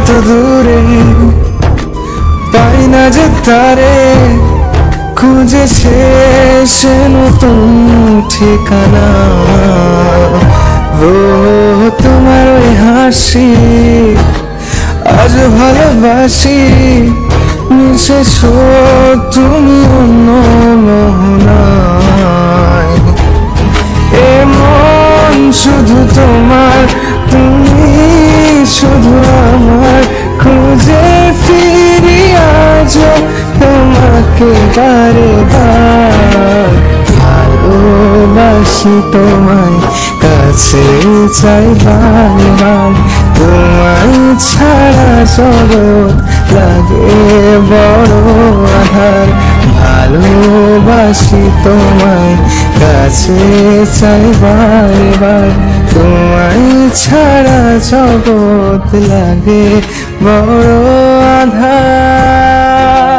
কত দূরে, পাই না যে তারে, খুঁজে শেষ নতুন ঠিকানা। ও তোমার ওই হাসি আজ ভালোবাসি, নিঃশেষ তুমি অন্য মোহনায়। এ মন শুধু তোমার, তুমি শুধু আমার, খুঁজে ফিরি আজ তোমাকে বারে বার। ভালোবাসি তোমায়, কাছে চাই বারবার, তোমায় ছাড়া জগৎ লাগে বড় আধার। ভালোবাসি তোমায়, কাছে চাই বারবার, তোমায় ছাড়া জগৎ লাগে বড় আধার।